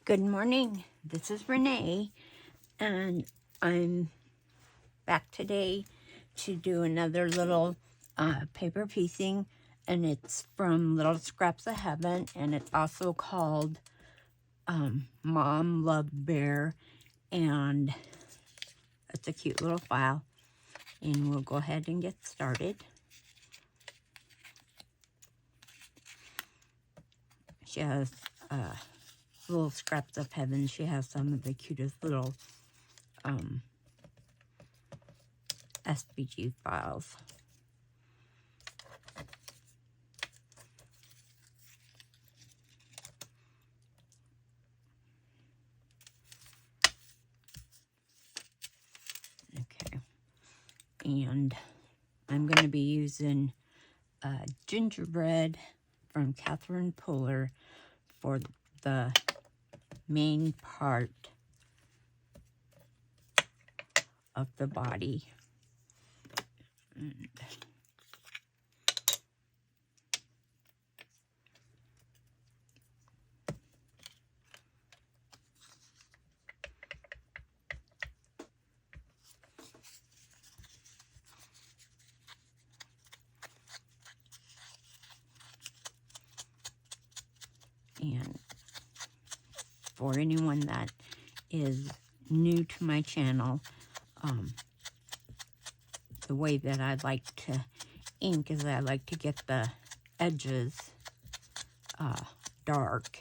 Good morning, this is Renee, and I'm back today to do another little paper piecing, and it's from Little Scraps of Heaven, and it's also called Mom Love Bear, and it's a cute little file, and we'll go ahead and get started. She has Little Scraps of Heaven. She has some of the cutest little SVG files. Okay, and I'm going to be using gingerbread from Catherine Puller for the main part of the body. And for anyone that is new to my channel, the way that I like to ink is I like to get the edges dark.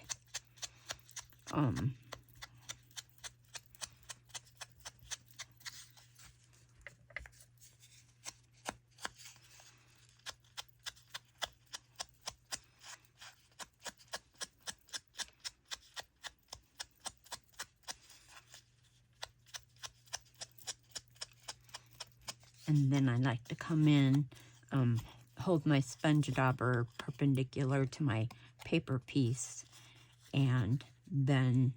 And then I like to come in, hold my sponge dauber perpendicular to my paper piece, and then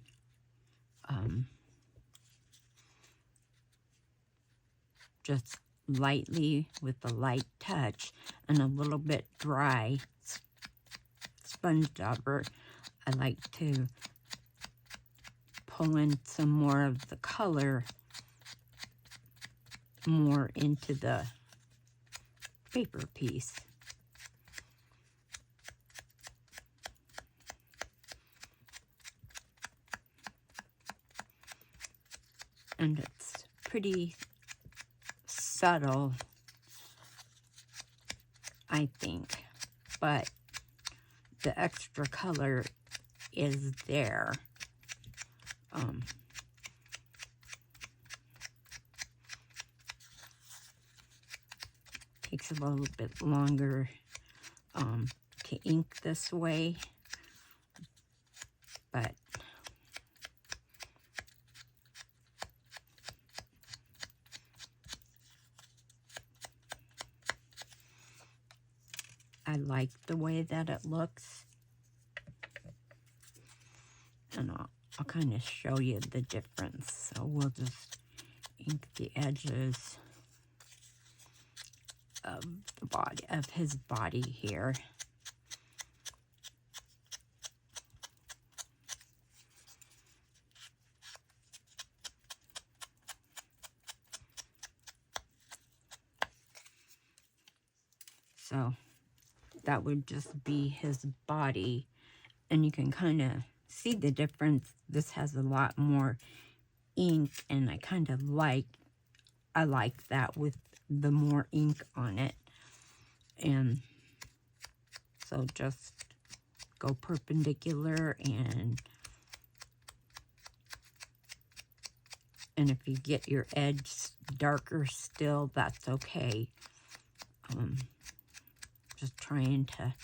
just lightly with a light touch and a little bit dry sponge dauber, I like to pull in some more of the color more into the paper piece. And it's pretty subtle, I think, but the extra color is there. Takes a little bit longer to ink this way, but I like the way that it looks, and I'll kind of show you the difference. So we'll just ink the edges of the body, of his body here. So that would just be his body, and you can kind of see the difference. This has a lot more ink, and I like that with the more ink on it. And so just go perpendicular, and if you get your edge darker still, that's okay. Just trying to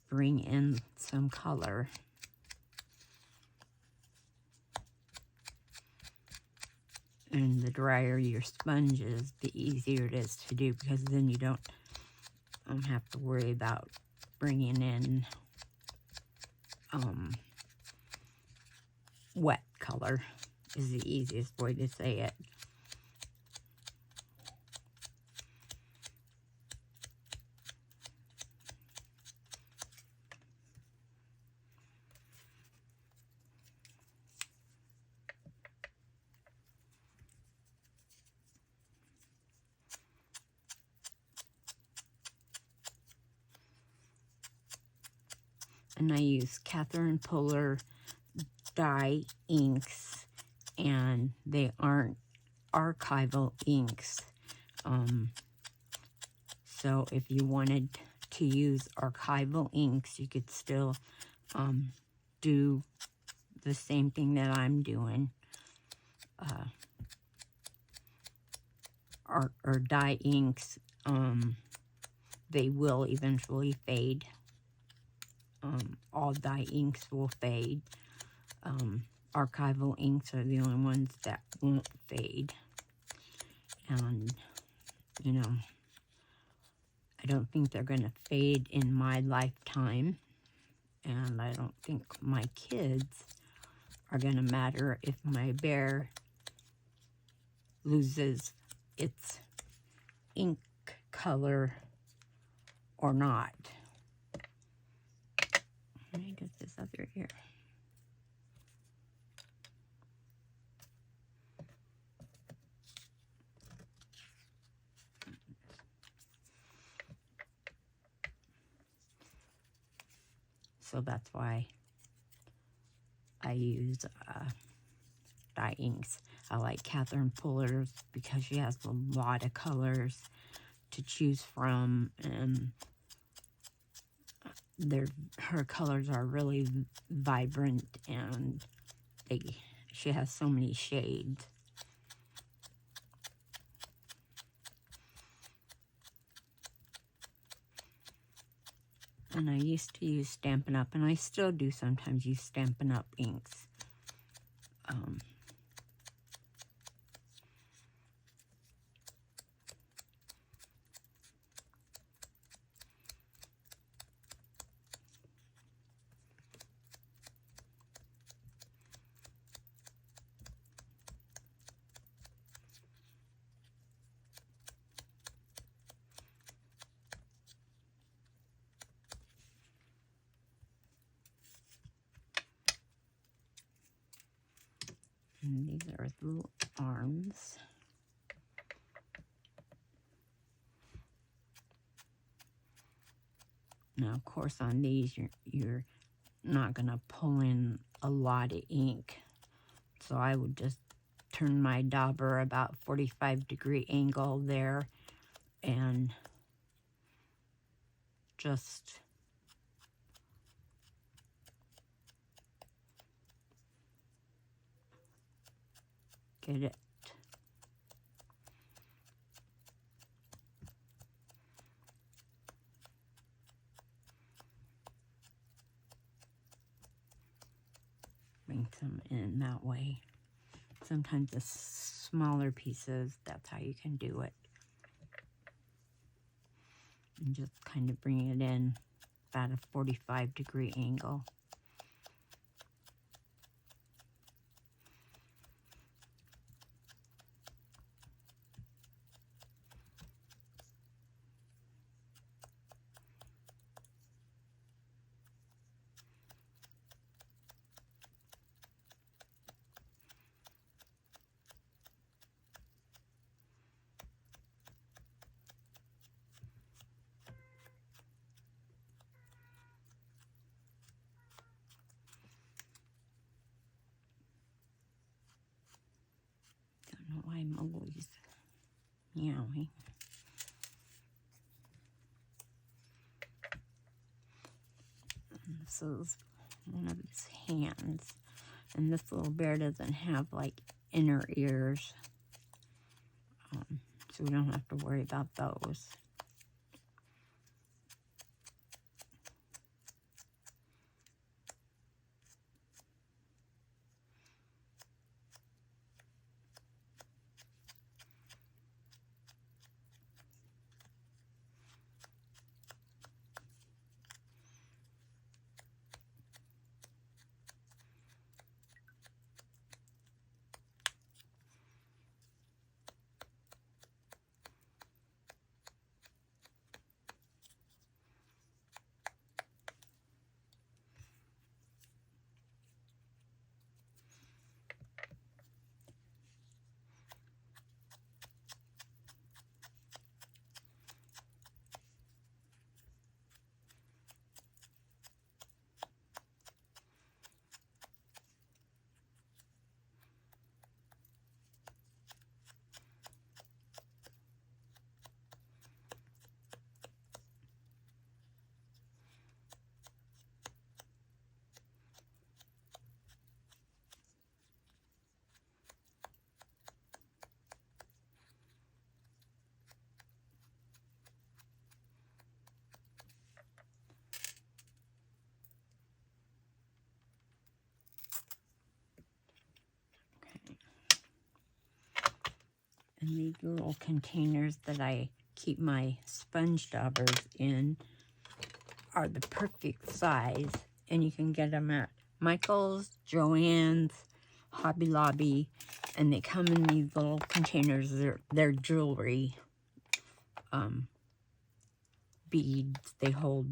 bring in some color. And the drier your sponge is, the easier it is to do, because then you don't have to worry about bringing in wet color, is the easiest way to say it. and I use Catherine Puller dye inks, and they aren't archival inks. So if you wanted to use archival inks, you could still do the same thing that I'm doing. Or dye inks, they will eventually fade. All dye inks will fade. Archival inks are the only ones that won't fade. And, you know, I don't think they're going to fade in my lifetime. And I don't think my kids are going to matter if my bear loses its ink color or not. Let me get this other ear. So that's why I use dye inks. I like Catherine Puller's because she has a lot of colors to choose from, and her colors are really vibrant, and she has so many shades. And I used to use Stampin' Up, and I still do sometimes use Stampin' Up inks. And these are the little arms. Now, of course, on these, you're not going to pull in a lot of ink. So I would just turn my dauber about 45-degree angle there and just get it. Bring some in that way. Sometimes the smaller pieces, that's how you can do it. And just kind of bring it in about a 45-degree angle. Don't know why I'm always meowing. And this is one of his hands. And this little bear doesn't have like inner ears. So we don't have to worry about those. And these little containers that I keep my sponge daubers in are the perfect size. And you can get them at Michael's, Joann's, Hobby Lobby. And they come in these little containers. They're jewelry beads. They hold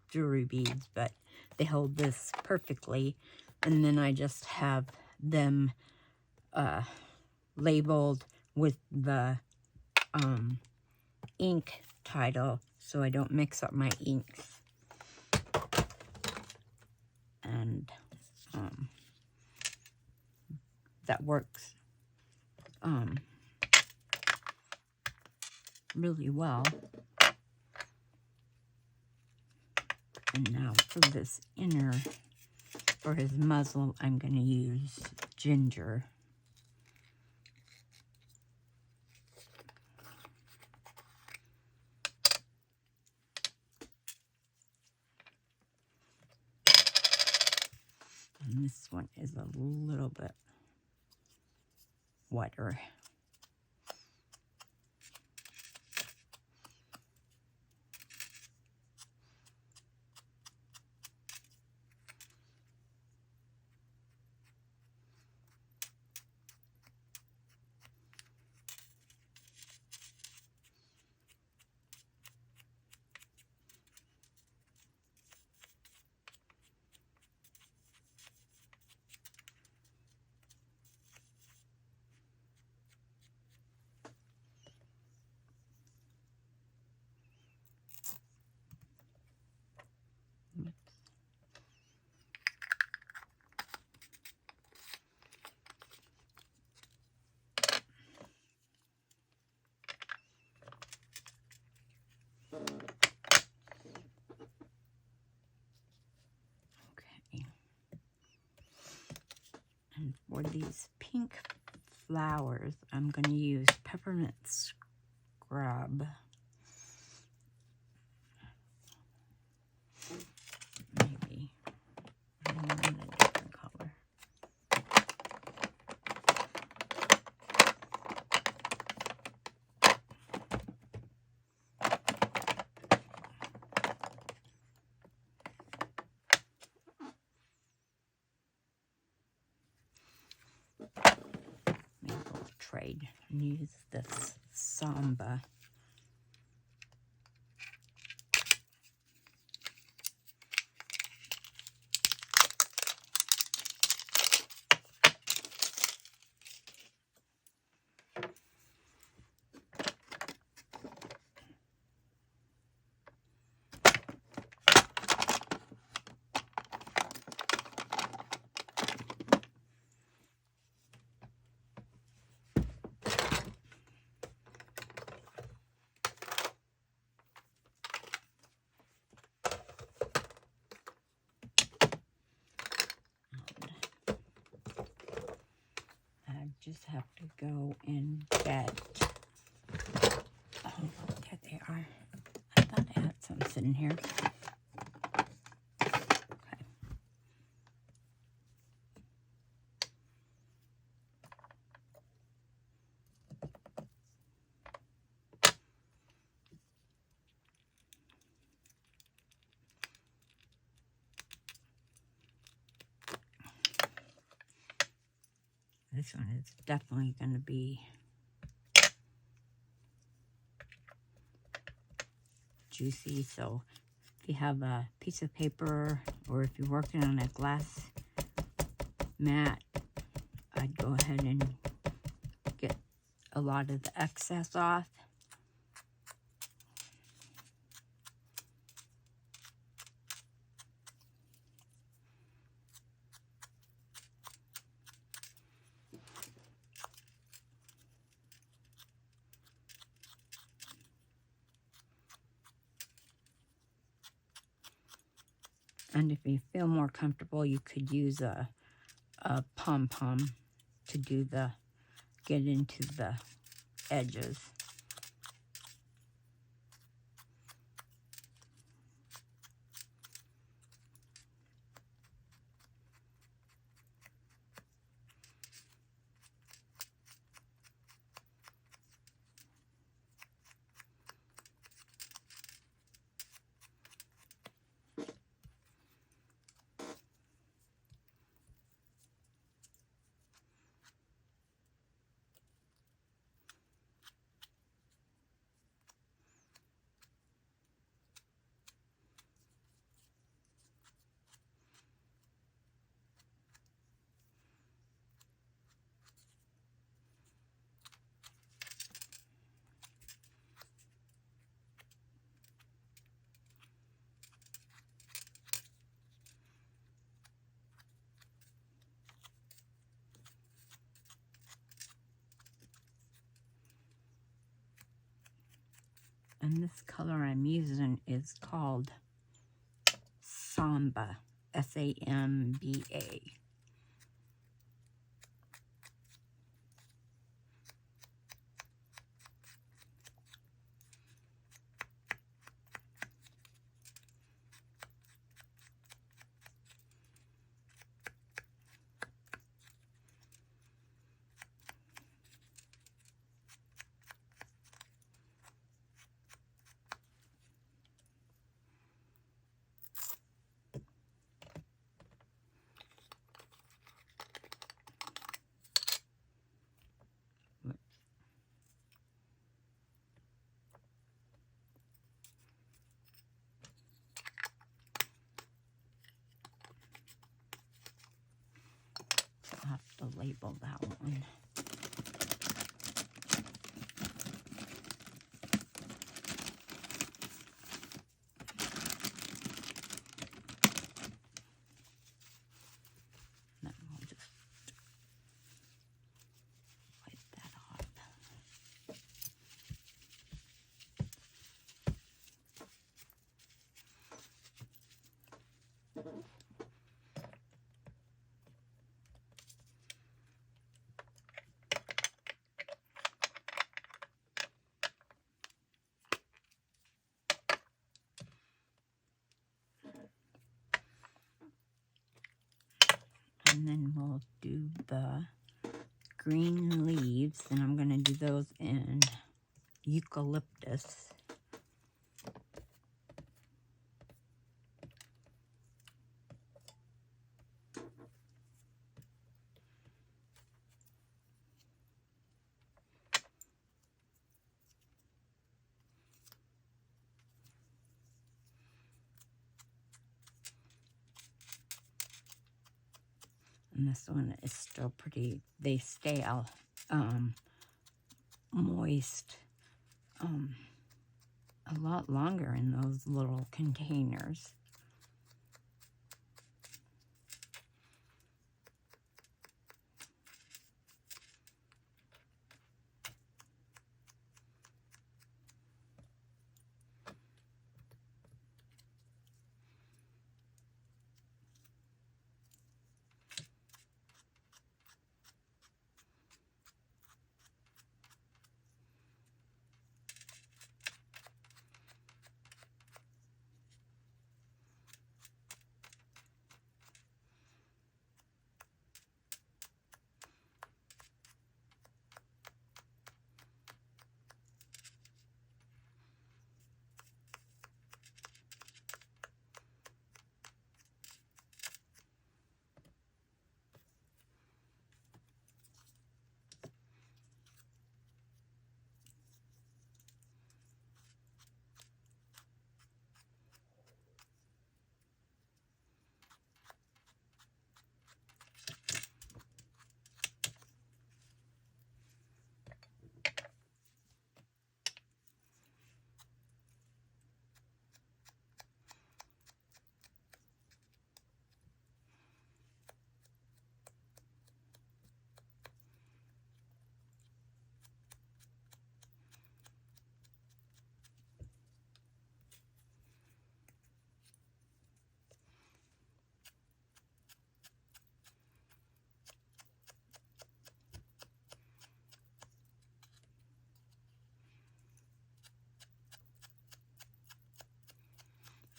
jewelry beads, but they hold this perfectly. And then I just have them labeled with the ink title so I don't mix up my inks. And that works really well. And now for this inner, for his muzzle, I'm going to use ginger. And this one is a little bit wetter. Okay. And for these pink flowers, I'm going to use peppermint scrub. Maybe a different color. Maybe we'll trade and use this Samba. Just have to go and get, oh, there they are. I thought I had some sitting here. Okay. This one is definitely going to be juicy. So if you have a piece of paper or if you're working on a glass mat, I'd go ahead and get a lot of the excess off. And if you feel more comfortable, you could use a pom-pom to do the, get into the edges. And this color I'm using is called Samba, S-A-M-B-A. I'll have to label that one. Then we'll just wipe that off. And then we'll do the green leaves, and I'm going to do those in eucalyptus. And this one is still pretty, they stay out moist a lot longer in those little containers.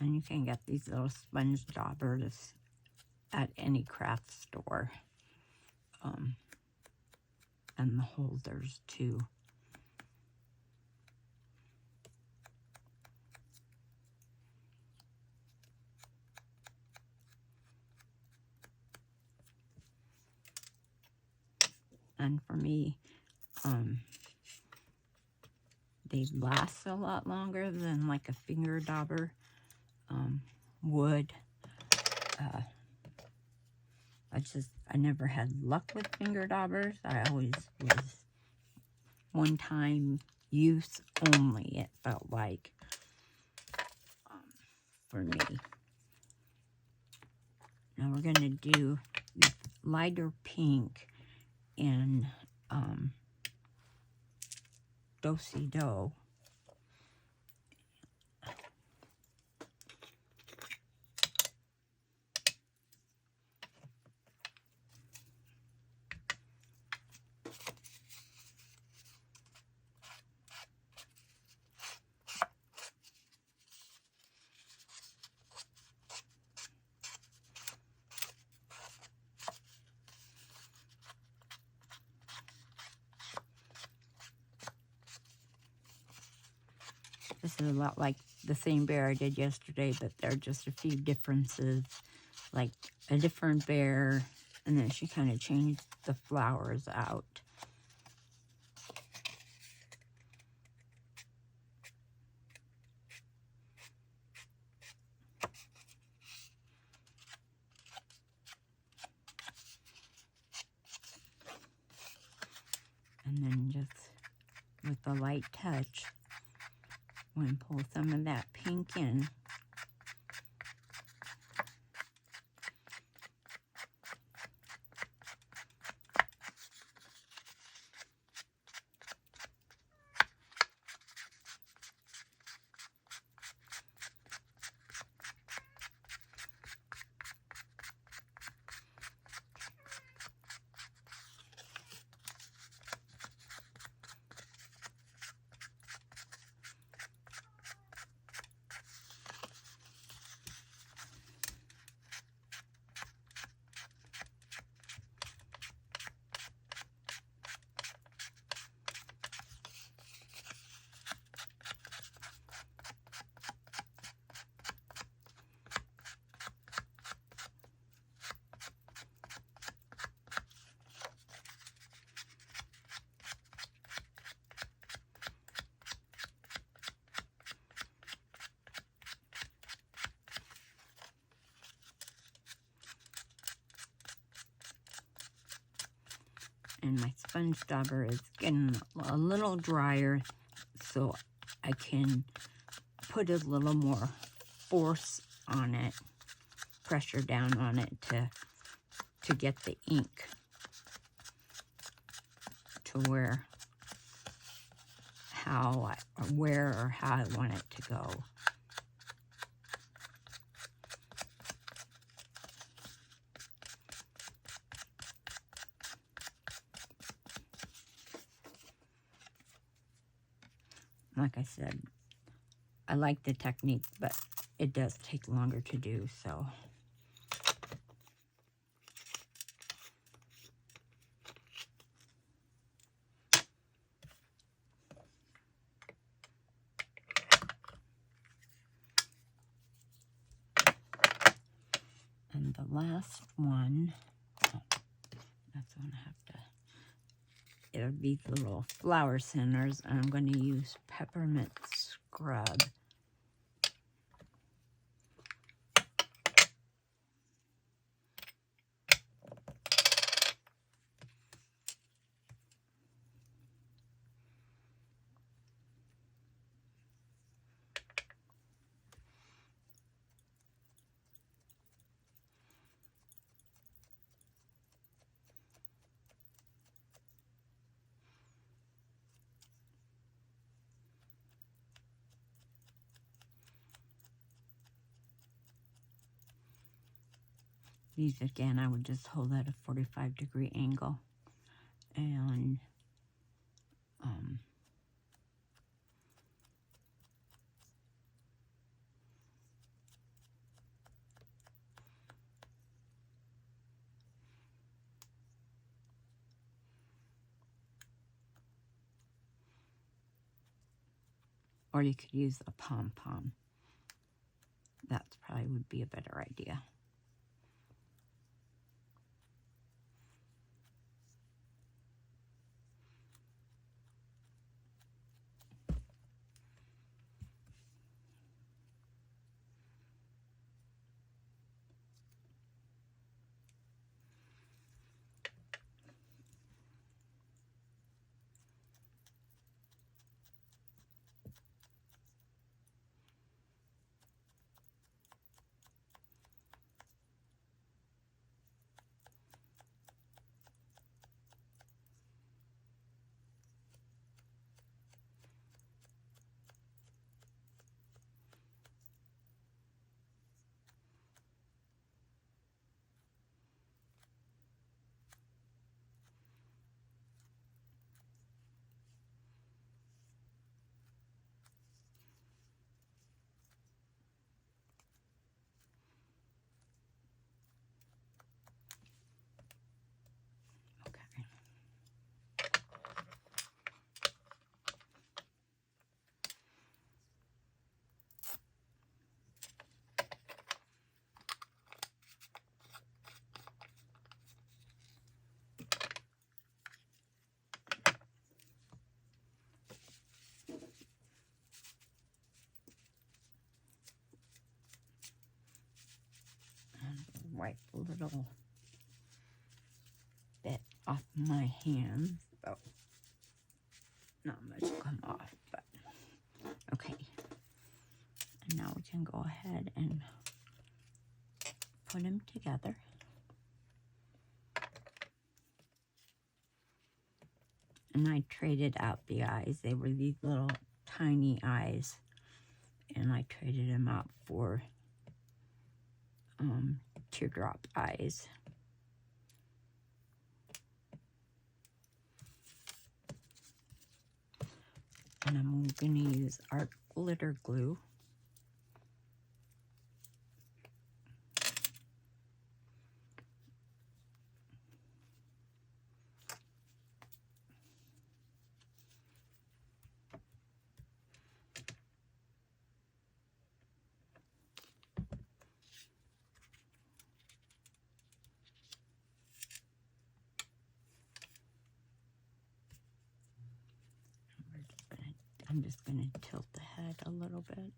And you can get these little sponge daubers at any craft store. And the holders too. And for me, they last a lot longer than like a finger dauber would. I never had luck with finger daubers. I always was one-time use only, it felt like, for me. Now we're going to do lighter pink in Do-Si-Do. This is a lot like the same bear I did yesterday, but there are just a few differences, like a different bear, and then she kind of changed the flowers out. And then just with a light touch, I'm going to pull some of that pink in. And my sponge dauber is getting a little drier, so I can put a little more force on it, pressure down on it to get the ink to where I want it to go. Like I said, I like the technique, but it does take longer to do, so. And the last one, that's one I have to, it'll be the little flower centers, and I'm going to use peppermint scrub. These again, I would just hold at a 45-degree angle, and or you could use a pom-pom. That probably would be a better idea. wipe a little bit off my hands. Oh, not much come off, but okay. And now we can go ahead and put them together. And I traded out the eyes. They were these little tiny eyes. And I traded them out for teardrop eyes. And I'm going to use art glitter glue. I'm just going to tilt the head a little bit.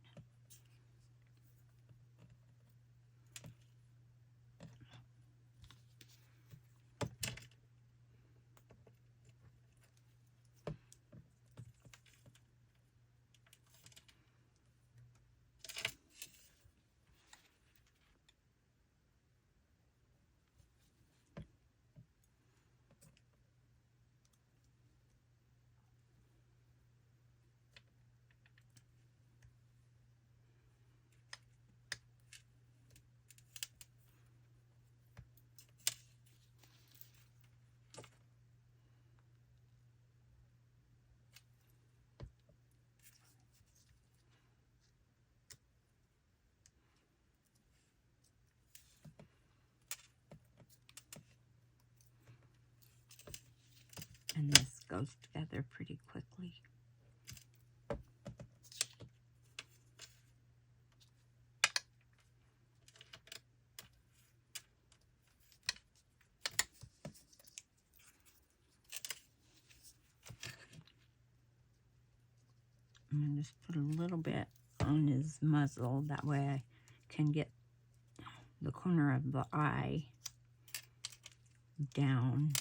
And this goes together pretty quickly. I'm going to just put a little bit on his muzzle. That way I can get the corner of the eye down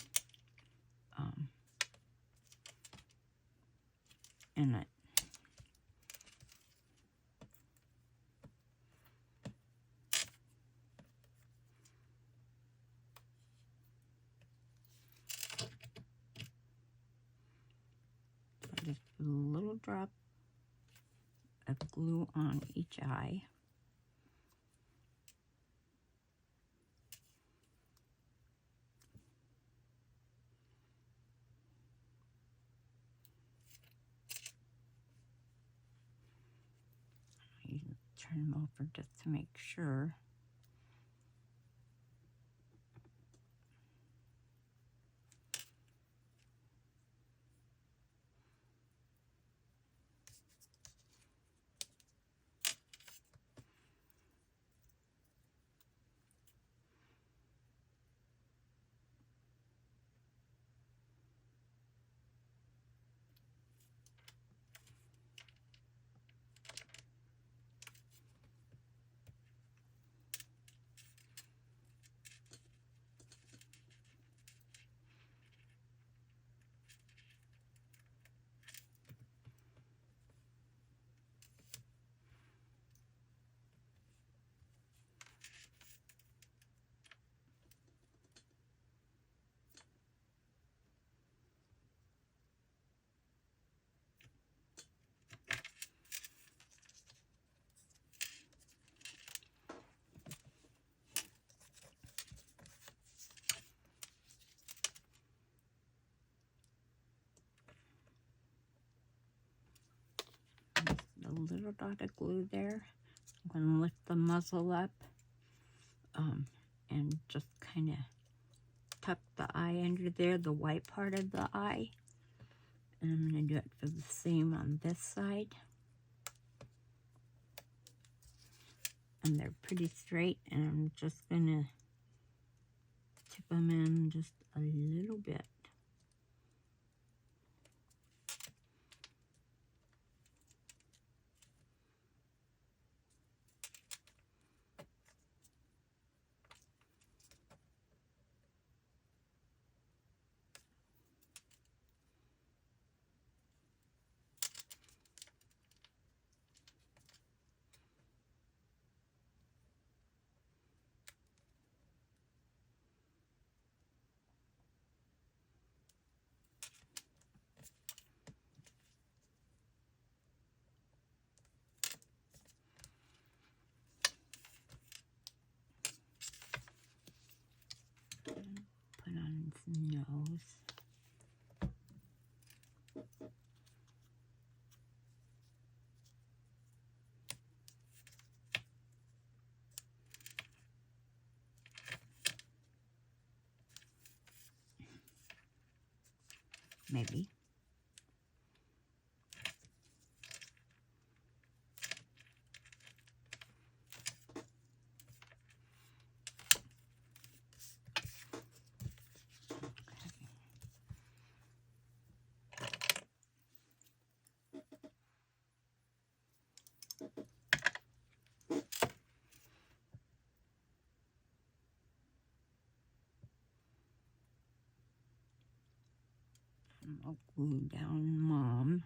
in it. So just put a little drop of glue on each eye. You turn them over just to make sure. A little dot of glue there. I'm going to lift the muzzle up and just kind of tuck the eye under there, the white part of the eye. And I'm going to do it for the same on this side. And they're pretty straight, and I'm just going to tip them in just a little bit. maybe. I'll glue down Mom.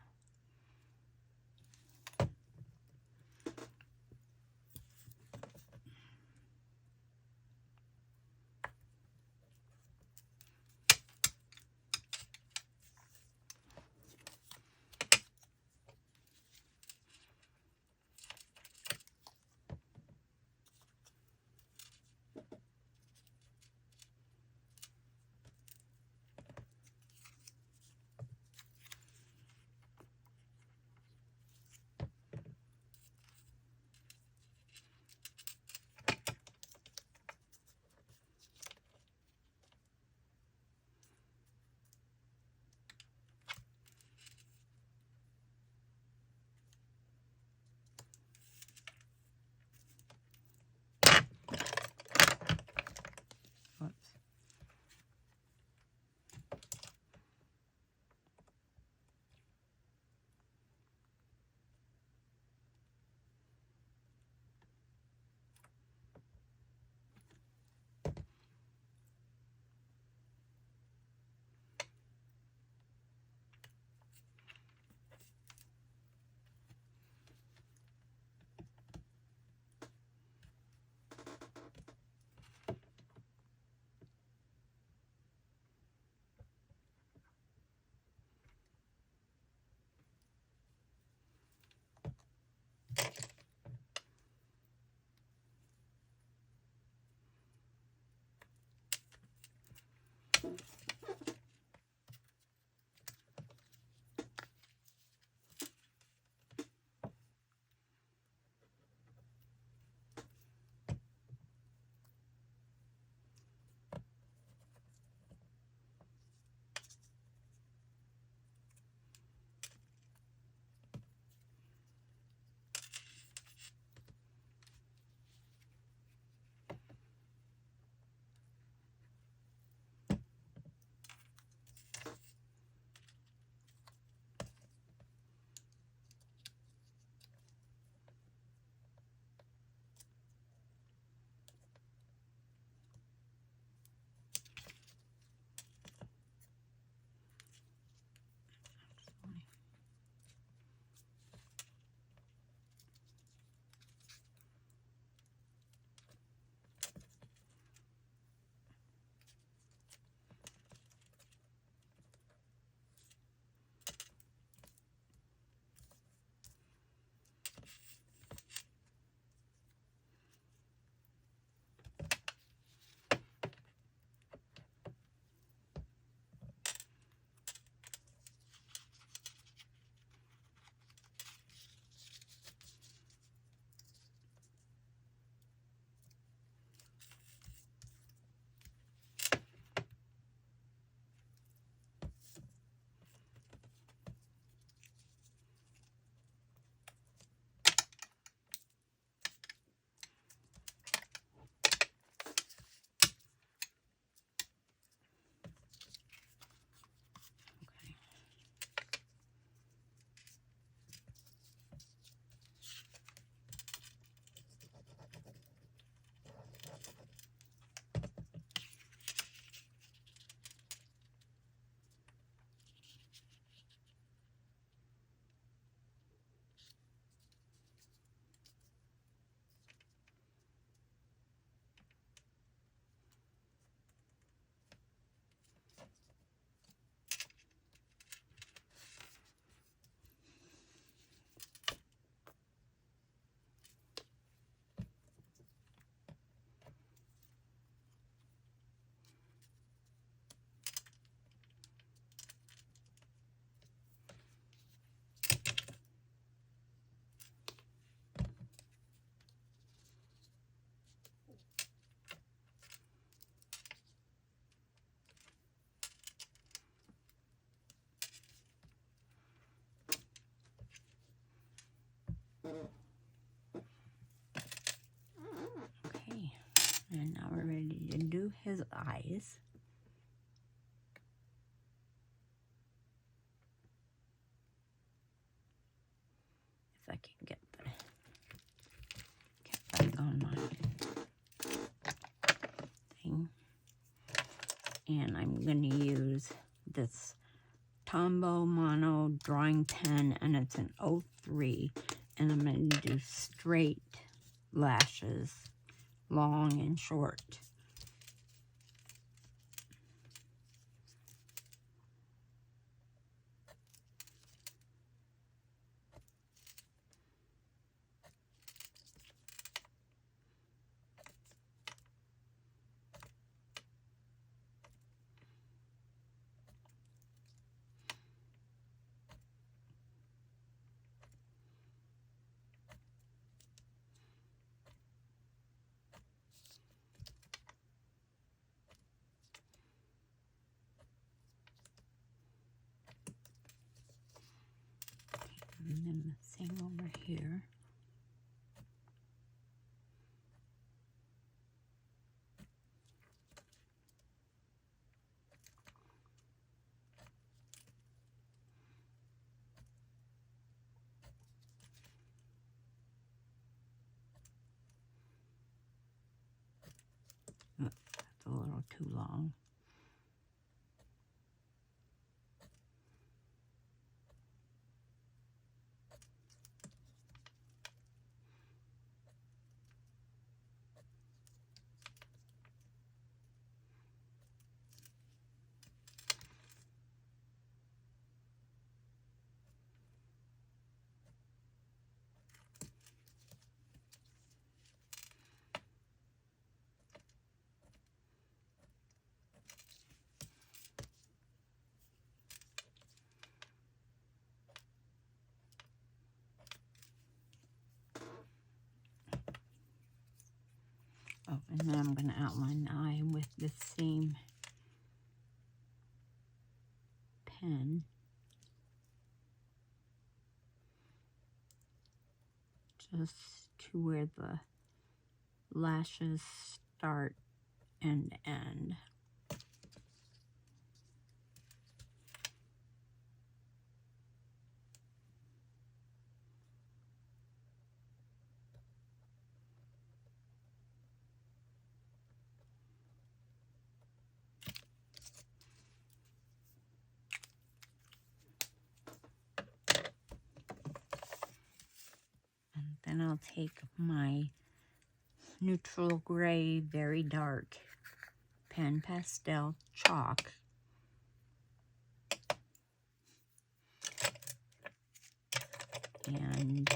eyes. If I can get back on my thing. And I'm going to use this Tombow Mono drawing pen, and it's an 03, and I'm going to do straight lashes, long and short. And then the same over here. Oops, that's a little too long. Oh, and then I'm going to outline the eye with the same pen. Just to where the lashes start and end. Then I'll take my neutral gray, very dark Pan Pastel chalk and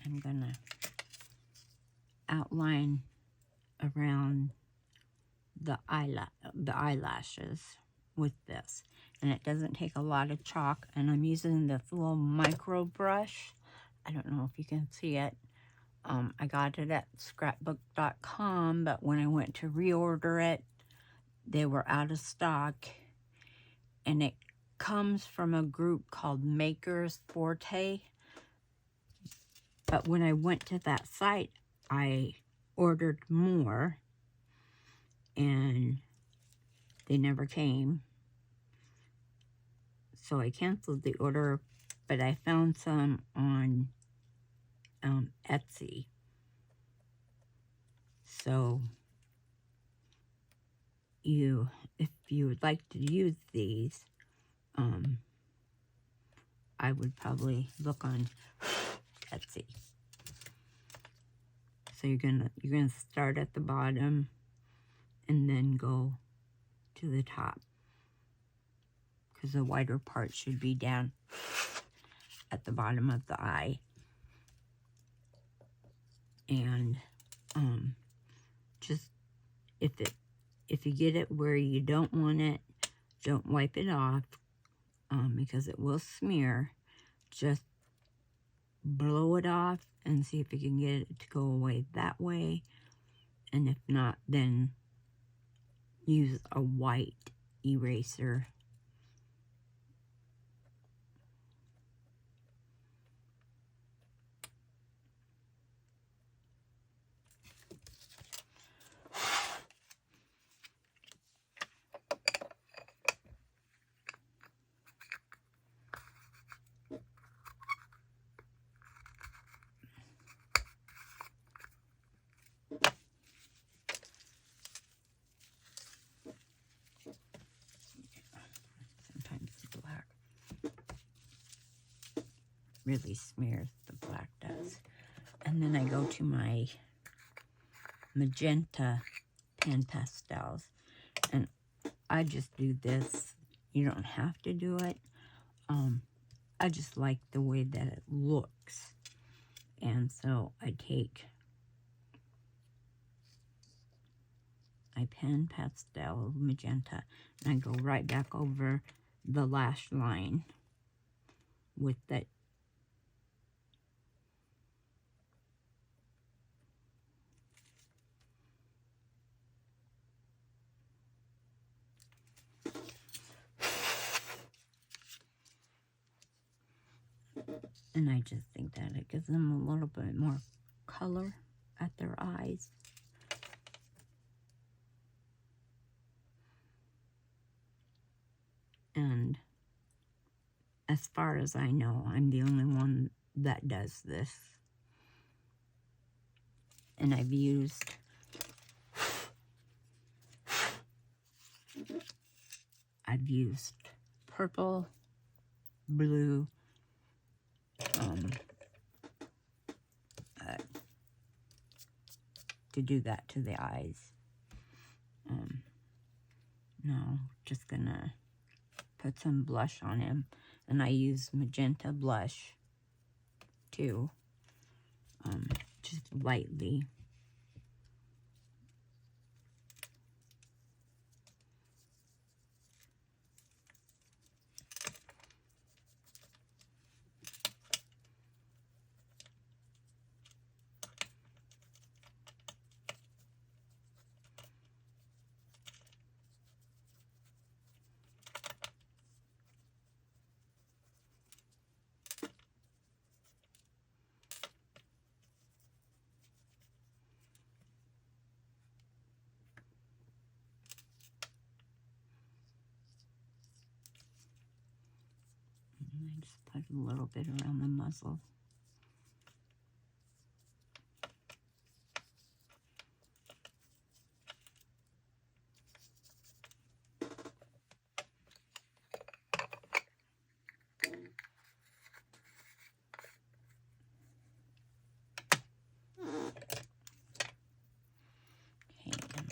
I'm gonna outline around the eyelashes with this. And it doesn't take a lot of chalk, and I'm using this little micro brush. I don't know if you can see it. I got it at scrapbook.com, but when I went to reorder it, they were out of stock, and it comes from a group called Makers Forte. But when I went to that site, I ordered more, and they never came. So I canceled the order, but I found some on Etsy. So if you would like to use these, I would probably look on Etsy. So you're gonna start at the bottom and then go to the top, because the wider part should be down at the bottom of the eye. And just if you get it where you don't want it, don't wipe it off, because it will smear. Just blow it off and see if you can get it to go away that way. And if not, then use a white eraser. really smears, the black does. And then I go to my magenta Pan Pastels, and I just do this. You don't have to do it. I just like the way that it looks. And so I take my Pan Pastel magenta and I go right back over the lash line with that. And I just think that it gives them a little bit more color at their eyes. And as far as I know, I'm the only one that does this. And I've used purple, blue, to do that to the eyes. Now, just gonna put some blush on him, and I use magenta blush too, just lightly. And I just put a little bit around the muzzle.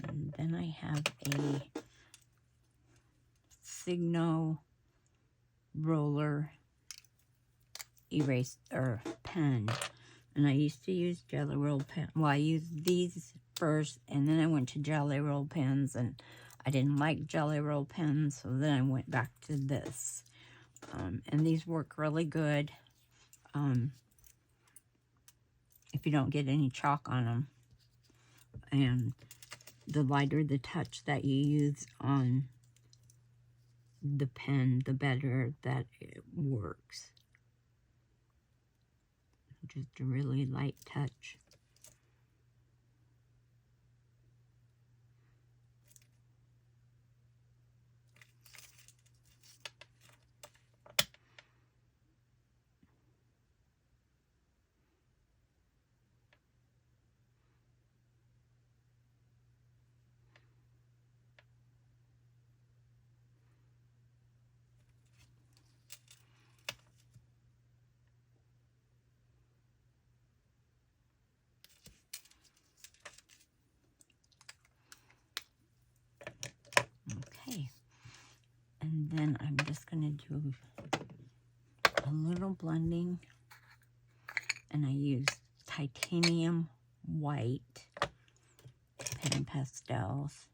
And then I have a Signo roller erase or pen, and I used to use Jelly Roll pen. Well, I used these first, and then I went to Jelly Roll pens, and I didn't like Jelly Roll pens, so then I went back to this. And these work really good if you don't get any chalk on them. And the lighter the touch that you use on the pen, the better that it works. Just a really light touch. Okay, and then I'm just going to do a little blending, and I use titanium white Pan Pastels,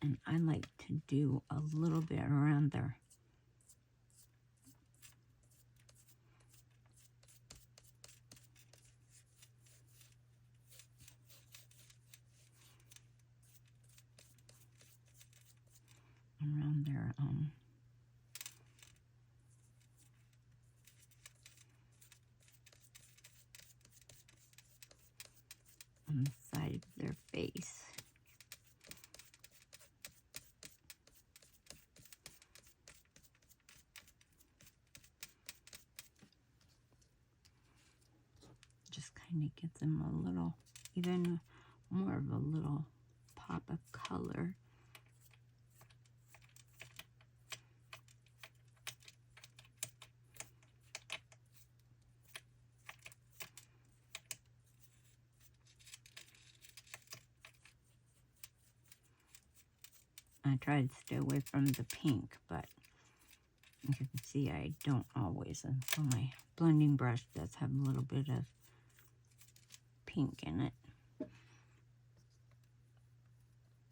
and I like to do a little bit around there. Around their on the side of their face. Just kind of gives them a little, even more of a little pop of color. I try to stay away from the pink, but as you can see, I don't always. And so my blending brush does have a little bit of pink in it.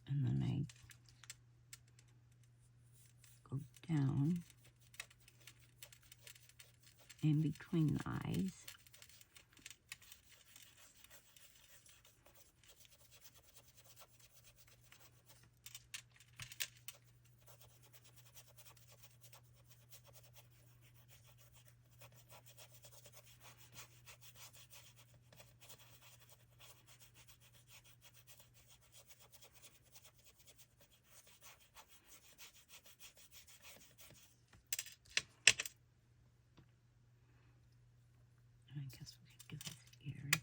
And then I go down in between the eyes. I guess we could do his ears.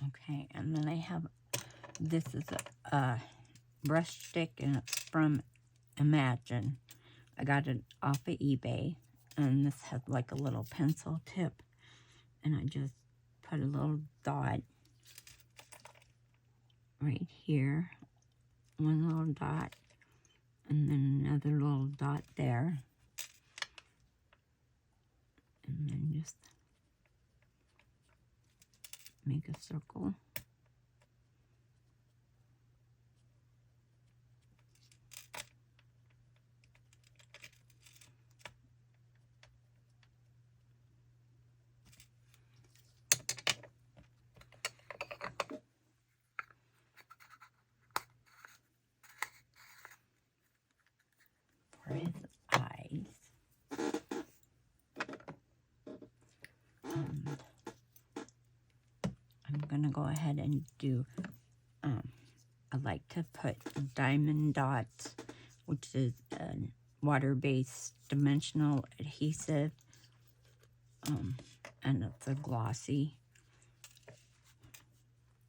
Okay, and then I have, this is a brush stick, and it's from Imagine. I got it off of eBay, and this has like a little pencil tip, and I just put a little dot right here, one little dot, and then another little dot there, and then just make a circle. For his eyes. I'm gonna go ahead and do, I like to put diamond dots, which is a water-based dimensional adhesive, and it's a glossy,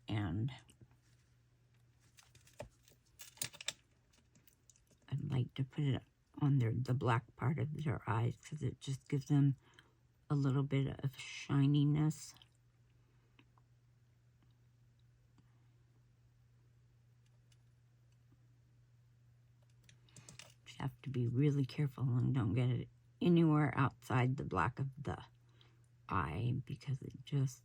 and I'd like to put it on the black part of their eyes, because it just gives them a little bit of shininess. You have to be really careful and don't get it anywhere outside the black of the eye, because it just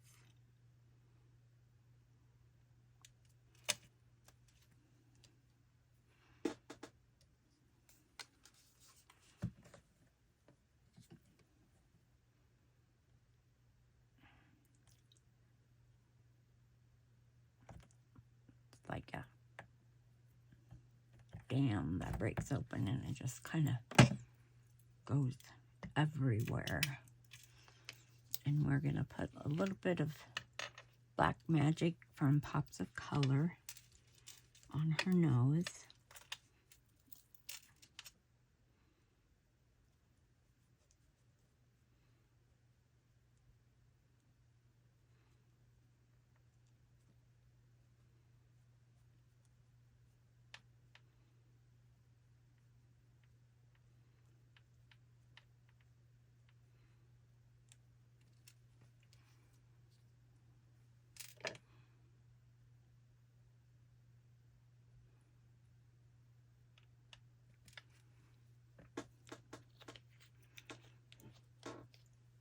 like a dam that breaks open, and it just kind of goes everywhere. And we're gonna put a little bit of Black Magic from Pops of Color on her nose.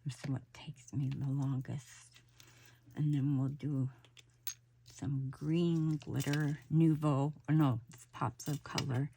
This is what takes me the longest. And then we'll do some green glitter, Nouveau, or no, it's Pops of Color.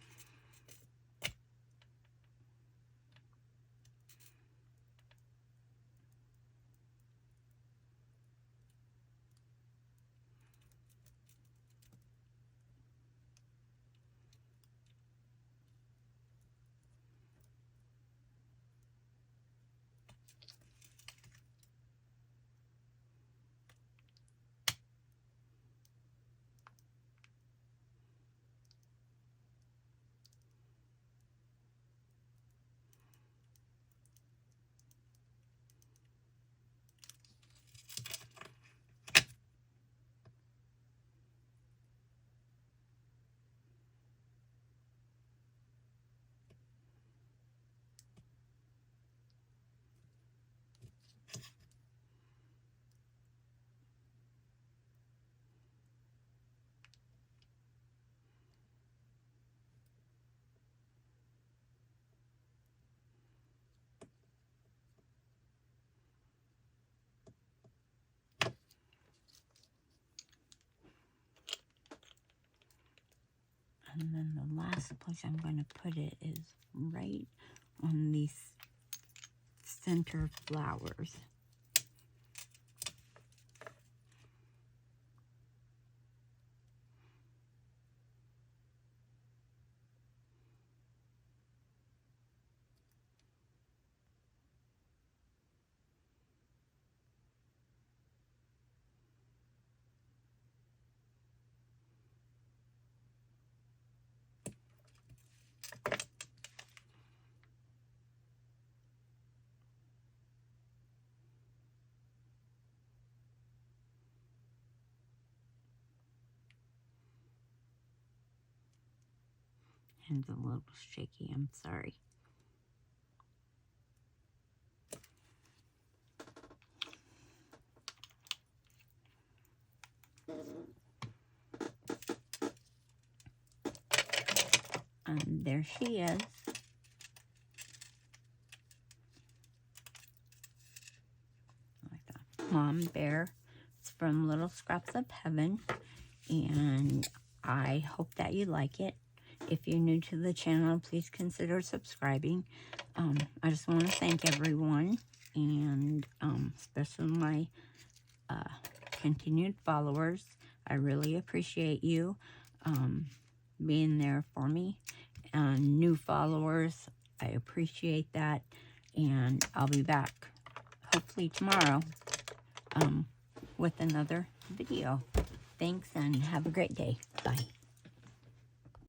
And then the last place I'm going to put it is right on these center flowers. Hand's a little shaky, I'm sorry. And there she is. Like that. Mom Bear. It's from Little Scraps of Heaven. And I hope that you like it. If you're new to the channel, please consider subscribing. I just want to thank everyone, and especially my continued followers. I really appreciate you being there for me. And new followers, I appreciate that. And I'll be back hopefully tomorrow with another video. Thanks, and have a great day. Bye.